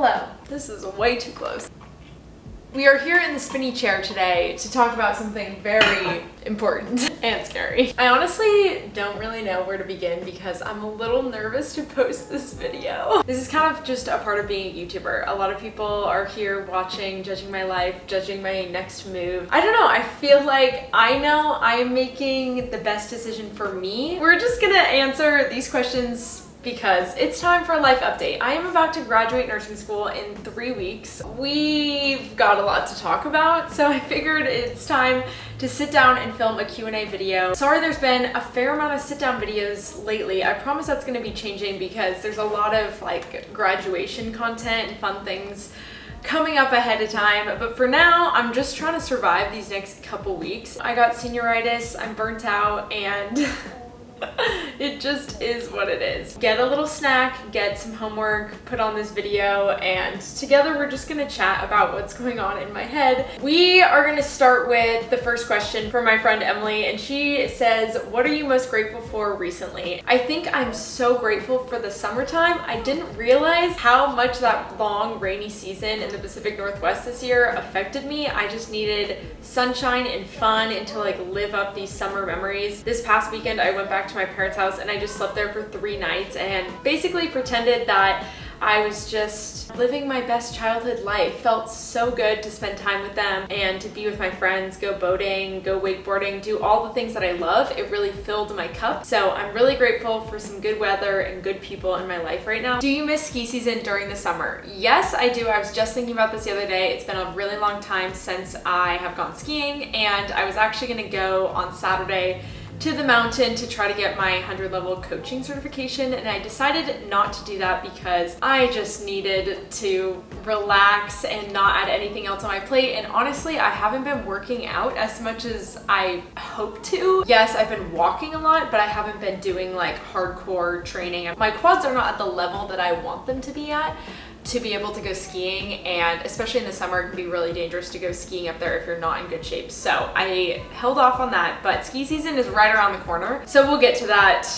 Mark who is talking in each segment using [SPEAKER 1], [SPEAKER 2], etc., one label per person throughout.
[SPEAKER 1] Hello. This is way too close. We are here in the spinny chair today to talk about something very important and scary. I honestly don't really know where to begin because I'm a little nervous to post this video. This is kind of just a part of being a YouTuber. A lot of people are here watching, judging my life, judging my next move. I don't know, I feel like I know I'm making the best decision for me. We're just gonna answer these questions because it's time for a life update. I am about to graduate nursing school in 3 weeks. We've got a lot to talk about, so I figured it's time to sit down and film a Q&A video. Sorry there's been a fair amount of sit down videos lately. I promise that's gonna be changing because there's a lot of like graduation content and fun things coming up ahead of time, but for now I'm just trying to survive these next couple weeks. I got senioritis, I'm burnt out, and it just is what it is. Get a little snack, get some homework, put on this video, and together we're just gonna chat about what's going on in my head. We are gonna start with the first question from my friend Emily, and she says, what are you most grateful for recently? I think I'm so grateful for the summertime. I didn't realize how much that long rainy season in the Pacific Northwest this year affected me. I just needed sunshine and fun and to like live up these summer memories. This past weekend I went back to my parents' house and I just slept there for 3 nights and basically pretended that I was just living my best childhood life. Felt so good to spend time with them and to be with my friends, go boating, go wakeboarding, do all the things that I love. It really filled my cup. So I'm really grateful for some good weather and good people in my life right now. Do you miss ski season during the summer? Yes, I do. I was just thinking about this the other day. It's been a really long time since I have gone skiing, and I was actually gonna go on Saturday to the mountain to try to get my 100 level coaching certification, and I decided not to do that because I just needed to relax and not add anything else on my plate. And honestly, I haven't been working out as much as I hope to. Yes, I've been walking a lot, but I haven't been doing like hardcore training. My quads are not at the level that I want them to be at to be able to go skiing, and especially in the summer it can be really dangerous to go skiing up there if you're not in good shape. So I held off on that, but ski season is right around the corner, so we'll get to that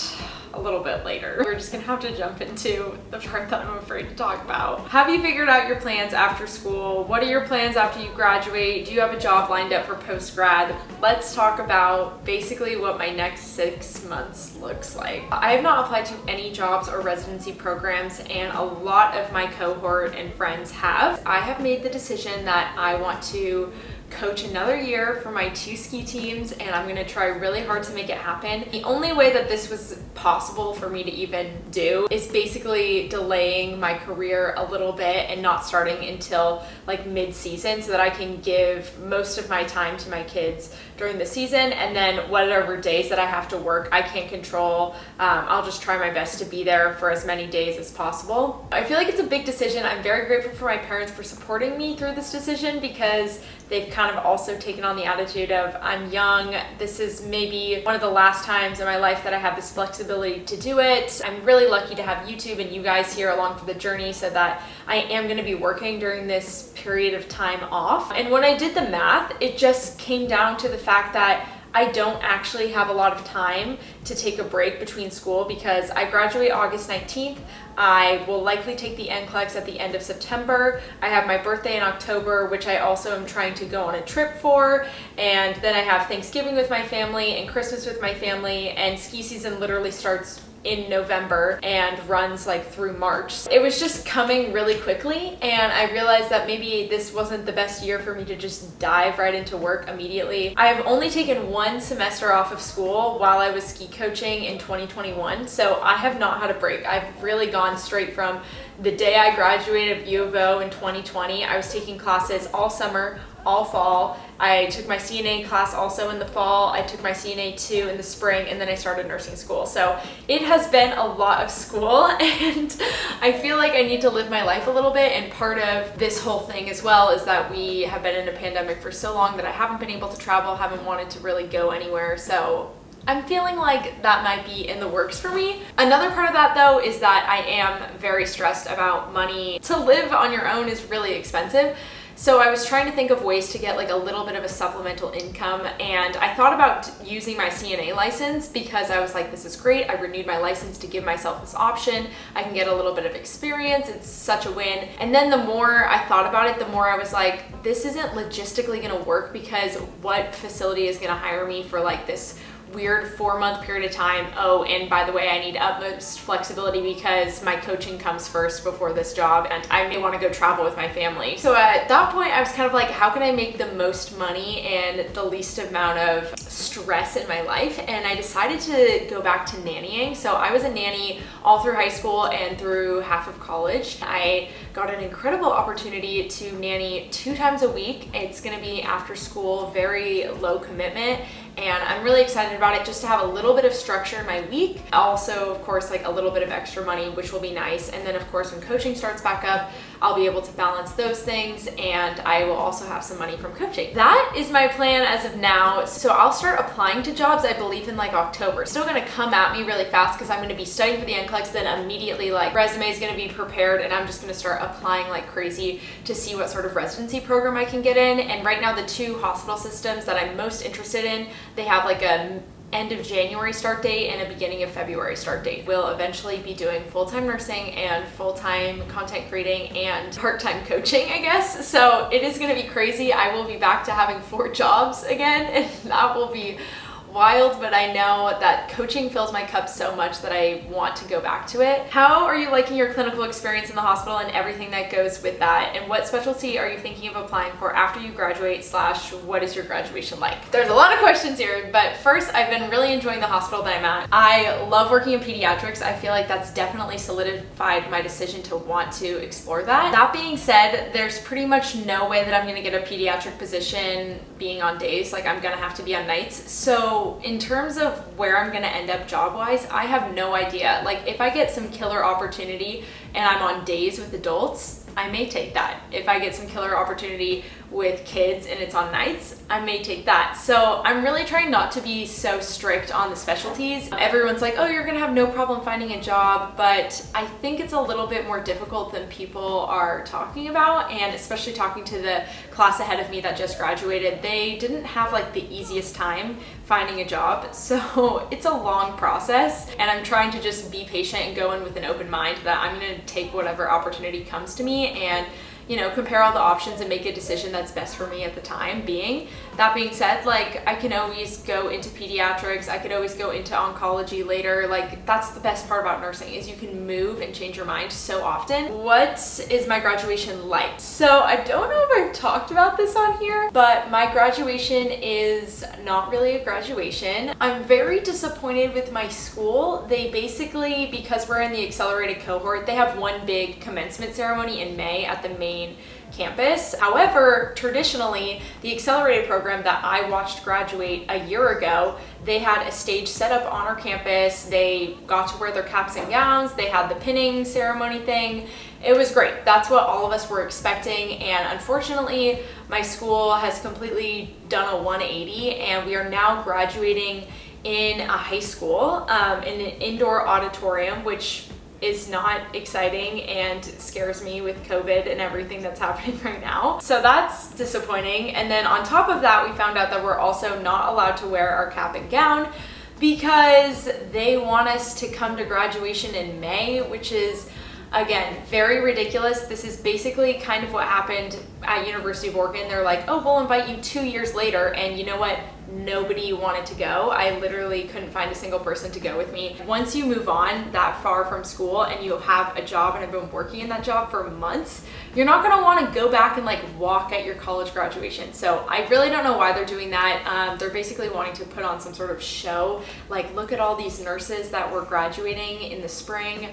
[SPEAKER 1] a little bit later. We're just gonna have to jump into the part that I'm afraid to talk about. Have you figured out your plans after school? What are your plans after you graduate? Do you have a job lined up for post-grad? Let's talk about basically what my next 6 months looks like. I have not applied to any jobs or residency programs, and a lot of my cohort and friends have. I have made the decision that I want to coach another year for my 2 ski teams, and I'm gonna try really hard to make it happen. The only way that this was possible for me to even do is basically delaying my career a little bit and not starting until like mid-season so that I can give most of my time to my kids during the season, and then whatever days that I have to work I can't control, I'll just try my best to be there for as many days as possible. I feel like it's a big decision. I'm very grateful for my parents for supporting me through this decision because they've kind of also taken on the attitude of, I'm young, this is maybe one of the last times in my life that I have this flexibility to do it. I'm really lucky to have YouTube and you guys here along for the journey so that I am gonna be working during this period of time off. And when I did the math, it just came down to the fact that I don't actually have a lot of time to take a break between school because I graduate August 19th. I will likely take the NCLEX at the end of September. I have my birthday in October, which I also am trying to go on a trip for. And then I have Thanksgiving with my family and Christmas with my family, and ski season literally starts in November and runs like through March. It was just coming really quickly, and I realized that maybe this wasn't the best year for me to just dive right into work immediately. I've only taken 1 semester off of school while I was ski coaching in 2021, so I have not had a break. I've really gone straight from the day I graduated U of O in 2020. I was taking classes all summer, all fall. I took my CNA class also in the fall. I took my CNA 2 in the spring, and then I started nursing school. So it has been a lot of school, and I feel like I need to live my life a little bit. And part of this whole thing as well is that we have been in a pandemic for so long that I haven't been able to travel, haven't wanted to really go anywhere. So I'm feeling like that might be in the works for me. Another part of that though is that I am very stressed about money. To live on your own is really expensive. So I was trying to think of ways to get like a little bit of a supplemental income, and I thought about using my CNA license because I was like, this is great. I renewed my license to give myself this option. I can get a little bit of experience. It's such a win. And then the more I thought about it, the more I was like, this isn't logistically gonna work, because what facility is gonna hire me for like this weird 4-month period of time? Oh, and by the way, I need utmost flexibility because my coaching comes first before this job, and I may want to go travel with my family. So at that point, I was kind of like, how can I make the most money and the least amount of stress in my life? And I decided to go back to nannying. So I was a nanny all through high school and through half of college. I got an incredible opportunity to nanny 2 times a week. It's going to be after school, very low commitment, and I'm really excited about it, just to have a little bit of structure in my week. Also, of course, like a little bit of extra money, which will be nice. And then of course, when coaching starts back up, I'll be able to balance those things, and I will also have some money from coaching. That is my plan as of now. So I'll start applying to jobs, I believe, in like October. Still gonna come at me really fast because I'm gonna be studying for the NCLEX, then immediately like resume is gonna be prepared, and I'm just gonna start applying like crazy to see what sort of residency program I can get in. And right now, the 2 hospital systems that I'm most interested in, they have like a end of January start date and a beginning of February start date. We'll eventually be doing full-time nursing and full-time content creating and part-time coaching, I guess. So it is gonna be crazy. I will be back to having 4 jobs again, and that will be wild, but I know that coaching fills my cup so much that I want to go back to it. How are you liking your clinical experience in the hospital and everything that goes with that? And what specialty are you thinking of applying for after you graduate / what is your graduation like? There's a lot of questions here, but first, I've been really enjoying the hospital that I'm at. I love working in pediatrics. I feel like that's definitely solidified my decision to want to explore that. That being said, there's pretty much no way that I'm gonna get a pediatric position being on days. Like, I'm gonna have to be on nights. So in terms of where I'm gonna end up job-wise, I have no idea. Like, if I get some killer opportunity and I'm on days with adults, I may take that. If I get some killer opportunity with kids and it's on nights, I may take that. So I'm really trying not to be so strict on the specialties. Everyone's like, oh, you're gonna have no problem finding a job, but I think it's a little bit more difficult than people are talking about, and especially talking to the class ahead of me that just graduated, they didn't have like the easiest time finding a job. So it's a long process, and I'm trying to just be patient and go in with an open mind that I'm gonna take whatever opportunity comes to me and, you know, compare all the options and make a decision that's best for me at the time being. That being said, like, I can always go into pediatrics, I could always go into oncology later. Like, that's the best part about nursing, is you can move and change your mind so often. What is my graduation like? So I don't know if I've talked about this on here, but my graduation is not really a graduation. I'm very disappointed with my school. They basically, because we're in the accelerated cohort, they have one big commencement ceremony in May at the main campus. However, traditionally, the accelerated program that I watched graduate a year ago, they had a stage set up on our campus. They got to wear their caps and gowns. They had the pinning ceremony thing. It was great. That's what all of us were expecting. And unfortunately, my school has completely done a 180, and we are now graduating in a high school, in an indoor auditorium, which is not exciting and scares me with COVID and everything that's happening right now. So that's disappointing. And then on top of that, we found out that we're also not allowed to wear our cap and gown because they want us to come to graduation in May, which is, again, very ridiculous. This is basically kind of what happened at University of Oregon. They're like, oh, we'll invite you 2 years later. And you know what? Nobody wanted to go. I literally couldn't find a single person to go with me. Once you move on that far from school and you have a job and have been working in that job for months, you're not gonna wanna go back and like walk at your college graduation. So I really don't know why they're doing that. They're basically wanting to put on some sort of show. Like, look at all these nurses that were graduating in the spring.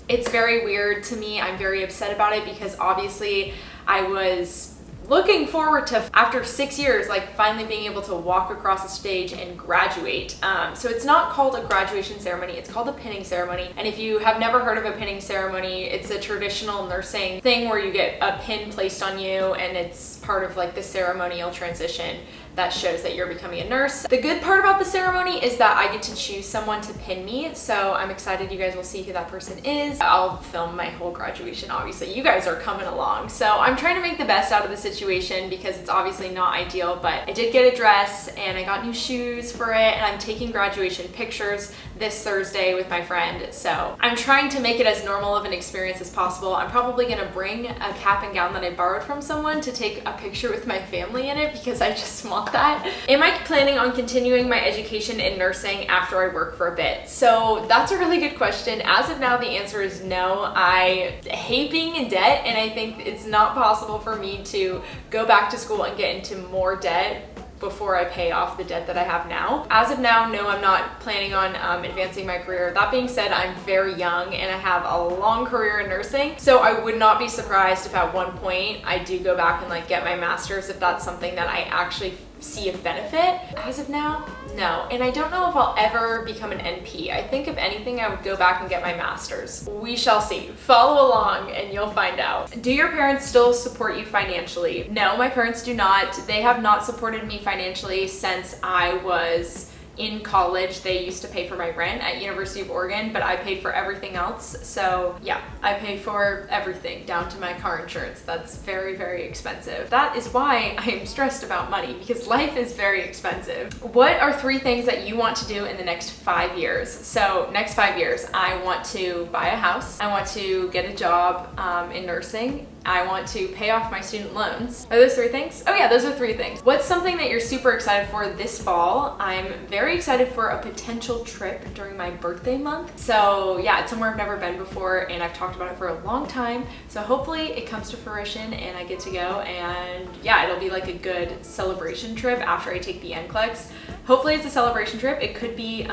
[SPEAKER 1] It's very weird to me. I'm very upset about it because obviously I was looking forward to, after 6 years, like finally being able to walk across the stage and graduate. So it's not called a graduation ceremony, it's called a pinning ceremony. And if you have never heard of a pinning ceremony, it's a traditional nursing thing where you get a pin placed on you and it's part of like the ceremonial transition that shows that you're becoming a nurse. The good part about the ceremony is that I get to choose someone to pin me, so I'm excited you guys will see who that person is. I'll film my whole graduation, obviously. You guys are coming along, so I'm trying to make the best out of the situation because it's obviously not ideal, but I did get a dress and I got new shoes for it, and I'm taking graduation pictures this Thursday with my friend, so I'm trying to make it as normal of an experience as possible. I'm probably gonna bring a cap and gown that I borrowed from someone to take a picture with my family in it because I just want that. Am I planning on continuing my education in nursing after I work for a bit? So that's a really good question. As of now, the answer is no. I hate being in debt, and I think it's not possible for me to go back to school and get into more debt before I pay off the debt that I have now. As of now, no, I'm not planning on advancing my career. That being said, I'm very young and I have a long career in nursing, so I would not be surprised if at one point I do go back and like get my master's if that's something that I actually see a benefit. As of now, no. And I don't know if I'll ever become an NP. I think if anything, I would go back and get my master's. We shall see. Follow along and you'll find out. Do your parents still support you financially? No, my parents do not. They have not supported me financially since I was in college. They used to pay for my rent at University of Oregon, but I paid for everything else. So yeah, I pay for everything down to my car insurance. That's very, very expensive. That is why I am stressed about money, because life is very expensive. What are 3 things that you want to do in the next 5 years? So next 5 years, I want to buy a house. I want to get a job in nursing. I want to pay off my student loans. Are those 3 things? Oh yeah, those are 3 things. What's something that you're super excited for this fall? I'm very excited for a potential trip during my birthday month. So yeah, it's somewhere I've never been before and I've talked about it for a long time. So hopefully it comes to fruition and I get to go, and yeah, it'll be like a good celebration trip after I take the NCLEX. Hopefully it's a celebration trip. It could be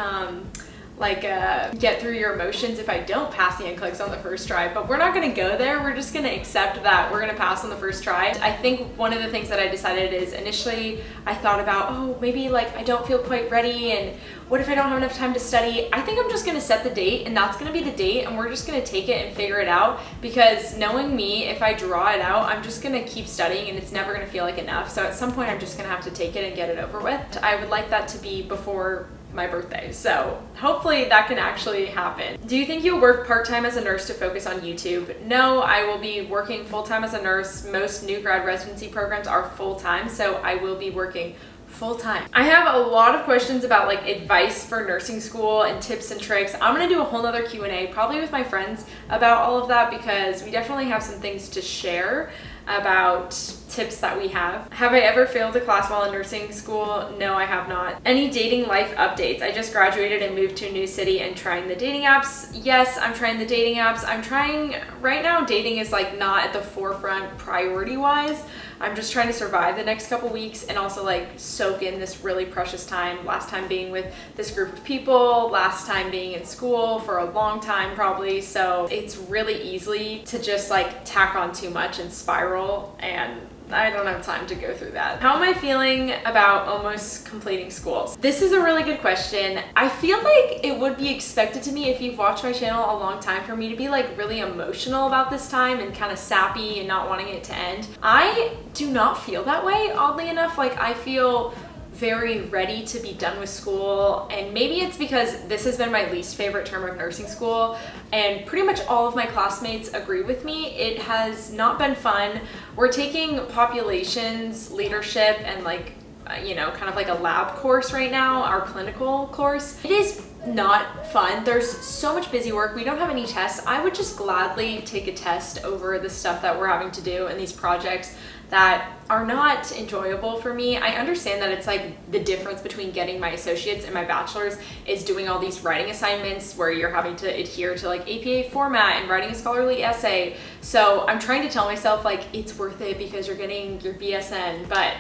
[SPEAKER 1] get through your emotions if I don't pass the NCLEX on the first try, but we're not gonna go there. We're just gonna accept that we're gonna pass on the first try. I think one of the things that I decided is initially I thought about, oh, maybe like I don't feel quite ready and what if I don't have enough time to study? I think I'm just gonna set the date, and that's gonna be the date, and we're just gonna take it and figure it out, because knowing me, if I draw it out, I'm just gonna keep studying and it's never gonna feel like enough. So at some point I'm just gonna have to take it and get it over with. I would like that to be before my birthday, so hopefully that can actually happen. Do you think you'll work part-time as a nurse to focus on YouTube? No, I will be working full-time as a nurse. Most new grad residency programs are full-time, so I will be working full-time. I have a lot of questions about like advice for nursing school and tips and tricks. I'm gonna do a whole nother Q&A probably with my friends about all of that, because we definitely have some things to share about tips that we have. Have I ever failed a class while in nursing school? No, I have not. Any dating life updates? I just graduated and moved to a new city and trying the dating apps. Yes, I'm trying the dating apps. I'm trying, right now dating is like not at the forefront priority wise. I'm just trying to survive the next couple weeks and also like soak in this really precious time. Last time being with this group of people, last time being in school for a long time probably. So it's really easy to just like tack on too much and spiral, and I don't have time to go through that. How am I feeling about almost completing school? This is a really good question. I feel like it would be expected to me, if you've watched my channel a long time, for me to be like really emotional about this time and kind of sappy and not wanting it to end. I do not feel that way, oddly enough. Like I feel very ready to be done with school, and maybe it's because this has been my least favorite term of nursing school and pretty much all of my classmates agree with me. It has not been fun. We're taking populations, leadership, and like you know, kind of like a lab course right now, our clinical course. It is not fun. There's so much busy work. We don't have any tests. I would just gladly take a test over the stuff that we're having to do and these projects that are not enjoyable for me. I understand that it's like the difference between getting my associates and my bachelor's is doing all these writing assignments where you're having to adhere to like APA format and writing a scholarly essay. So I'm trying to tell myself like it's worth it because you're getting your BSN, but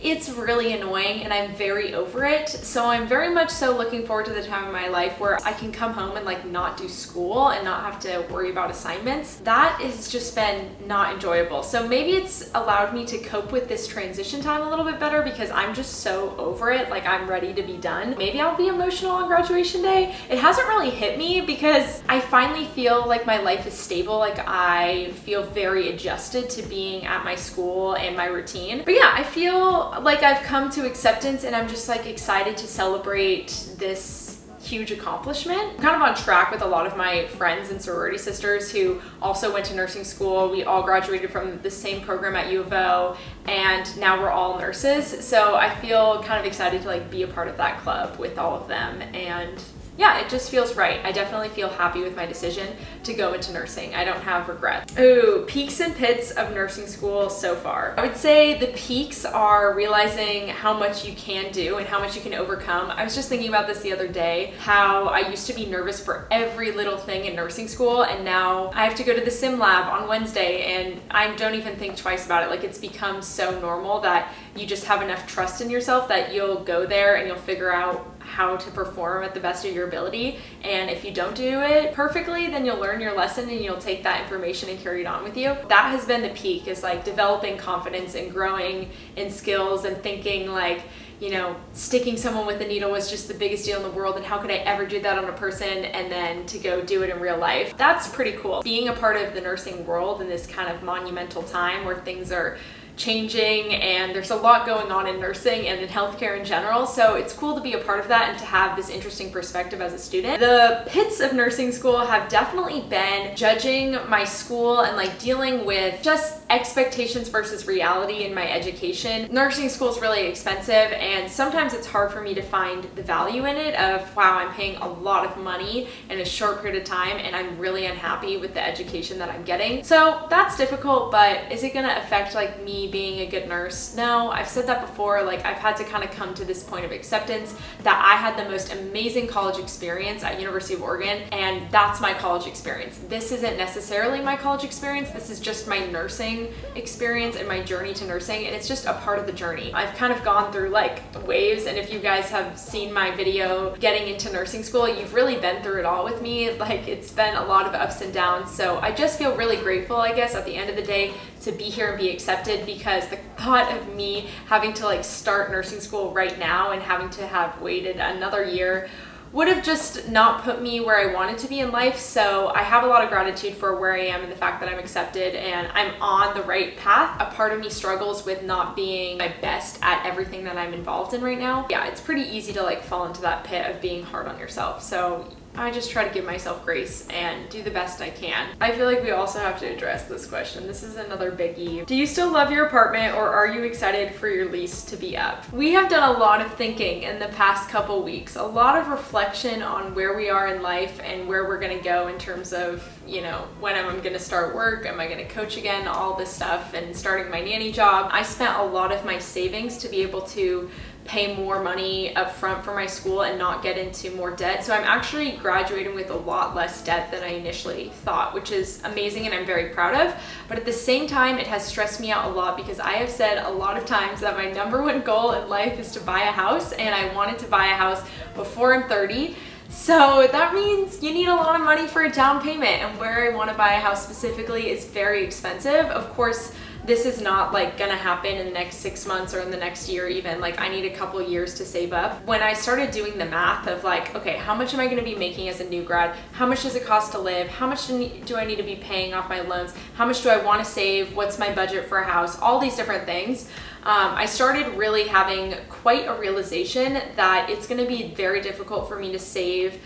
[SPEAKER 1] it's really annoying and I'm very over it. So I'm very much so looking forward to the time in my life where I can come home and like not do school and not have to worry about assignments. That has just been not enjoyable. So maybe it's allowed me to cope with this transition time a little bit better because I'm just so over it. Like I'm ready to be done. Maybe I'll be emotional on graduation day. It hasn't really hit me because I finally feel like my life is stable. Like I feel very adjusted to being at my school and my routine. But yeah, I feel feel like I've come to acceptance and I'm just like excited to celebrate this huge accomplishment. I'm kind of on track with a lot of my friends and sorority sisters who also went to nursing school. We all graduated from the same program at U of O, and now we're all nurses. So I feel kind of excited to like be a part of that club with all of them. And yeah, it just feels right. I definitely feel happy with my decision to go into nursing. I don't have regrets. Ooh, peaks and pits of nursing school so far. I would say the peaks are realizing how much you can do and how much you can overcome. I was just thinking about this the other day, how I used to be nervous for every little thing in nursing school, and now I have to go to the sim lab on Wednesday and I don't even think twice about it. Like, it's become so normal that you just have enough trust in yourself that you'll go there and you'll figure out how to perform at the best of your ability. And if you don't do it perfectly, then you'll learn your lesson and you'll take that information and carry it on with you. That has been the peak, is like developing confidence and growing in skills and thinking like, you know, sticking someone with a needle was just the biggest deal in the world, and how could I ever do that on a person, and then to go do it in real life. That's pretty cool. Being a part of the nursing world in this kind of monumental time where things are changing and there's a lot going on in nursing and in healthcare in general, so it's cool to be a part of that and to have this interesting perspective as a student. The pits of nursing school have definitely been judging my school and like dealing with just expectations versus reality in my education. Nursing school is really expensive, and sometimes it's hard for me to find the value in it of, wow, I'm paying a lot of money in a short period of time and I'm really unhappy with the education that I'm getting. So that's difficult, but is it gonna affect like me being a good nurse? No, I've said that before. Like, I've had to kind of come to this point of acceptance that I had the most amazing college experience at University of Oregon, and that's my college experience. This isn't necessarily my college experience. This is just my nursing experience and my journey to nursing, and it's just a part of the journey. I've kind of gone through like waves, and if you guys have seen my video getting into nursing school, you've really been through it all with me. Like, it's been a lot of ups and downs, so I just feel really grateful, I guess, at the end of the day to be here and be accepted, because the thought of me having to like start nursing school right now and having to have waited another year would have just not put me where I wanted to be in life. So I have a lot of gratitude for where I am and the fact that I'm accepted and I'm on the right path. A part of me struggles with not being my best at everything that I'm involved in right now. Yeah, it's pretty easy to like fall into that pit of being hard on yourself. So I just try to give myself grace and do the best I can. I feel like we also have to address this question. This is another biggie. Do you still love your apartment, or are you excited for your lease to be up? We have done a lot of thinking in the past couple weeks, a lot of reflection on where we are in life and where we're gonna go in terms of, you know, when I'm gonna start work, am I gonna coach again, all this stuff, and starting my nanny job. I spent a lot of my savings to be able to pay more money up front for my school and not get into more debt. So I'm actually graduating with a lot less debt than I initially thought, which is amazing and I'm very proud of. But at the same time, it has stressed me out a lot, because I have said a lot of times that my number one goal in life is to buy a house, and I wanted to buy a house before I'm 30. So that means you need a lot of money for a down payment, and where I want to buy a house specifically is very expensive. Of course, this is not like gonna happen in the next 6 months or in the next year even. Like, I need a couple years to save up. When I started doing the math of like, okay, how much am I gonna be making as a new grad? How much does it cost to live? How much do I need to be paying off my loans? How much do I wanna save? What's my budget for a house? All these different things. I started really having quite a realization that it's gonna be very difficult for me to save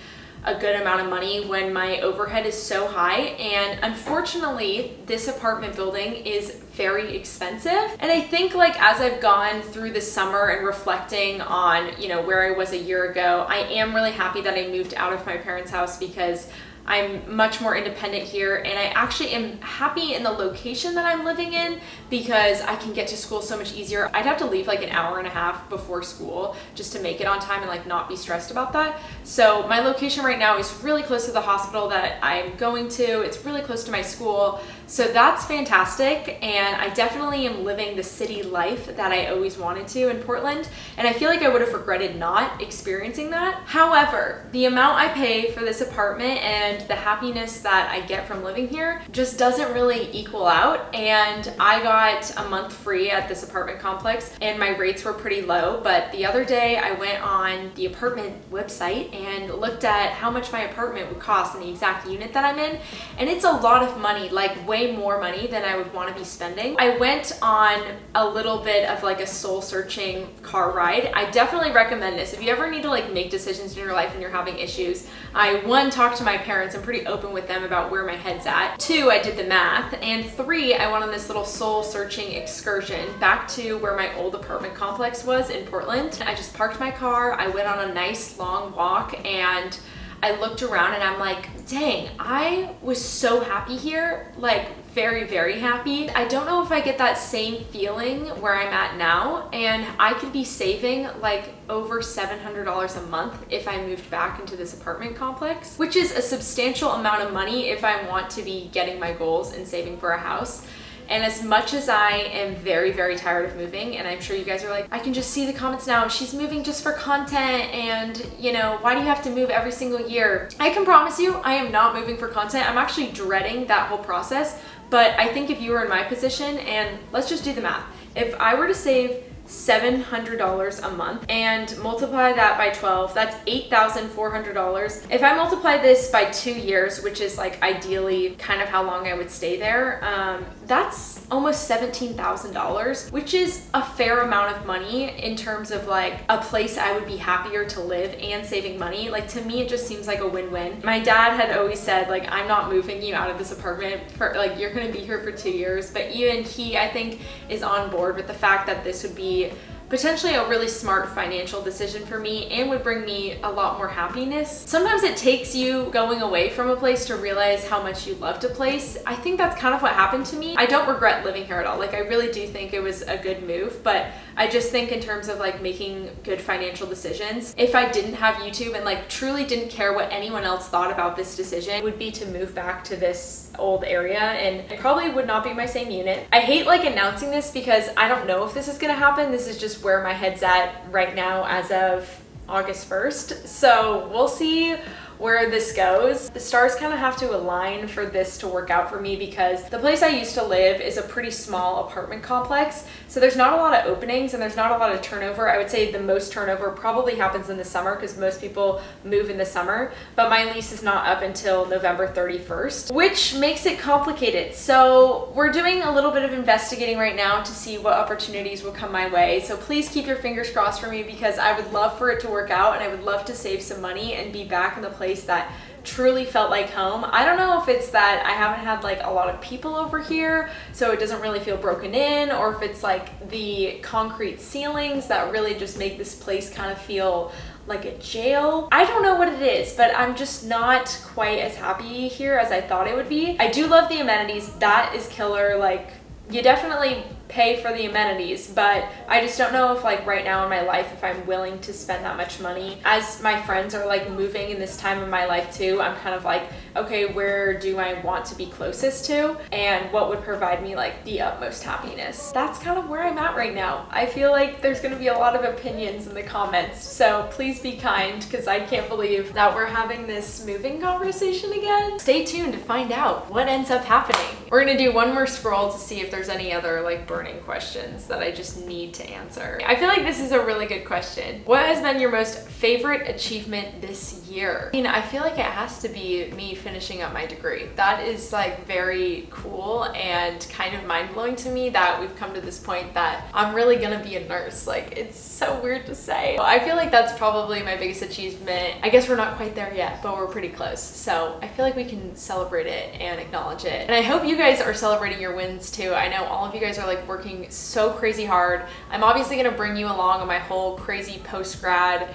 [SPEAKER 1] a good amount of money when my overhead is so high. And unfortunately, this apartment building is very expensive. And I think like as I've gone through the summer and reflecting on, you know, where I was a year ago, I am really happy that I moved out of my parents' house, because I'm much more independent here, and I actually am happy in the location that I'm living in, because I can get to school so much easier. I'd have to leave like an hour and a half before school just to make it on time and like not be stressed about that. So my location right now is really close to the hospital that I'm going to. It's really close to my school. So that's fantastic, and I definitely am living the city life that I always wanted to in Portland, and I feel like I would have regretted not experiencing that. However, the amount I pay for this apartment and and the happiness that I get from living here just doesn't really equal out. And I got a month free at this apartment complex and my rates were pretty low, but the other day I went on the apartment website and looked at how much my apartment would cost in the exact unit that I'm in, and it's a lot of money, like way more money than I would want to be spending. I went on a little bit of like a soul searching car ride. I definitely recommend this if you ever need to like make decisions in your life and you're having issues. I one, talked to my parents. I'm pretty open with them about where my head's at. Two, I did the math. And three, I went on this little soul searching excursion back to where my old apartment complex was in Portland. I just parked my car. I went on a nice long walk and I looked around and I'm like, dang, I was so happy here, like very, very happy. I don't know if I get that same feeling where I'm at now, and I could be saving like over $700 a month if I moved back into this apartment complex, which is a substantial amount of money if I want to be getting my goals and saving for a house. And as much as I am very, very tired of moving, and I'm sure you guys are like, I can just see the comments now, she's moving just for content, and you know, why do you have to move every single year? I can promise you, I am not moving for content. I'm actually dreading that whole process, but I think if you were in my position, and let's just do the math. If I were to save $700 a month and multiply that by 12, that's $8,400. If I multiply this by 2 years, which is like ideally kind of how long I would stay there, that's almost $17,000, which is a fair amount of money in terms of like a place I would be happier to live and saving money. Like to me, it just seems like a win-win. My dad had always said like, I'm not moving you out of this apartment for like, you're gonna be here for 2 years, but even he, I think, is on board with the fact that this would be potentially a really smart financial decision for me and would bring me a lot more happiness. Sometimes it takes you going away from a place to realize how much you loved a place. I think that's kind of what happened to me. I don't regret living here at all. Like I really do think it was a good move, but I just think in terms of like making good financial decisions, if I didn't have YouTube and like truly didn't care what anyone else thought about this decision, would be to move back to this old area, and it probably would not be my same unit. I hate like announcing this because I don't know if this is gonna happen. This is just where my head's at right now as of August 1st. So we'll see where this goes. The stars kind of have to align for this to work out for me because the place I used to live is a pretty small apartment complex. So there's not a lot of openings and there's not a lot of turnover. I would say the most turnover probably happens in the summer because most people move in the summer, but my lease is not up until November 31st, which makes it complicated. So we're doing a little bit of investigating right now to see what opportunities will come my way. So please keep your fingers crossed for me because I would love for it to work out and I would love to save some money and be back in the place that truly felt like home. I don't know if it's that I haven't had like a lot of people over here, so it doesn't really feel broken in, or if it's like the concrete ceilings that really just make this place kind of feel like a jail. I don't know what it is, but I'm just not quite as happy here as I thought it would be. I do love the amenities. That is killer. Like you definitely pay for the amenities, but I just don't know if like right now in my life if I'm willing to spend that much money. As my friends are like moving in this time of my life too, I'm kind of like, okay, where do I want to be closest to and what would provide me like the utmost happiness? That's kind of where I'm at right now. I feel like there's going to be a lot of opinions in the comments, so please be kind because I can't believe that we're having this moving conversation again. Stay tuned to find out what ends up happening. We're going to do one more scroll to see if there's any other like burning questions that I just need to answer. I feel like this is a really good question. What has been your most favorite achievement this year? I mean, I feel like it has to be me finishing up my degree. That is like very cool and kind of mind-blowing to me that we've come to this point that I'm really gonna be a nurse. Like, it's so weird to say. I feel like that's probably my biggest achievement. I guess we're not quite there yet, but we're pretty close. So I feel like we can celebrate it and acknowledge it. And I hope you guys are celebrating your wins too. I know all of you guys are like working so crazy hard. I'm obviously gonna bring you along on my whole crazy post-grad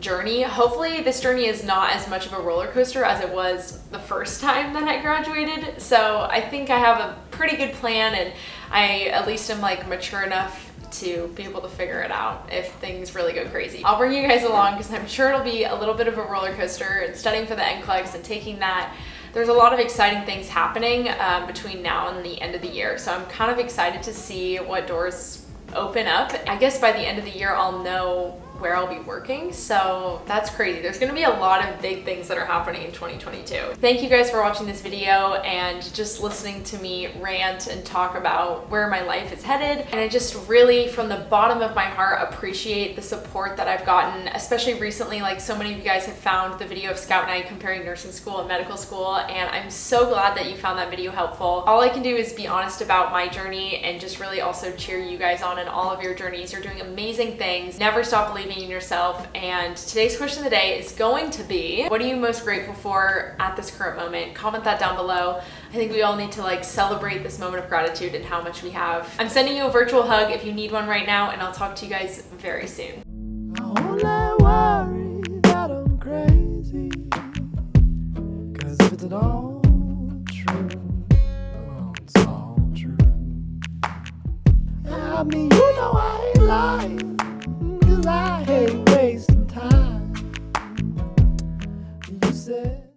[SPEAKER 1] journey. Hopefully this journey is not as much of a roller coaster as it was the first time that I graduated. So I think I have a pretty good plan, and I at least am like mature enough to be able to figure it out if things really go crazy. I'll bring you guys along because I'm sure it'll be a little bit of a roller coaster, and studying for the NCLEX and taking that. There's a lot of exciting things happening between now and the end of the year. So I'm kind of excited to see what doors open up. I guess by the end of the year, I'll know where I'll be working. So that's crazy. There's gonna be a lot of big things that are happening in 2022. Thank you guys for watching this video and just listening to me rant and talk about where my life is headed. And I just really, from the bottom of my heart, appreciate the support that I've gotten, especially recently. Like, so many of you guys have found the video of Scout and I comparing nursing school and medical school, and I'm so glad that you found that video helpful. All I can do is be honest about my journey and just really also cheer you guys on in all of your journeys. You're doing amazing things. Never stop believing in yourself. And today's question of the day is going to be, what are you most grateful for at this current moment? Comment that down below. I think we all need to like celebrate this moment of gratitude and how much we have. I'm sending you a virtual hug if you need one right now, and I'll talk to you guys very soon.
[SPEAKER 2] I only worry that I'm crazy, 'cause if it's all true, well, it's all true. I mean, you know I ain't lying, 'cause I hate wasting time. You said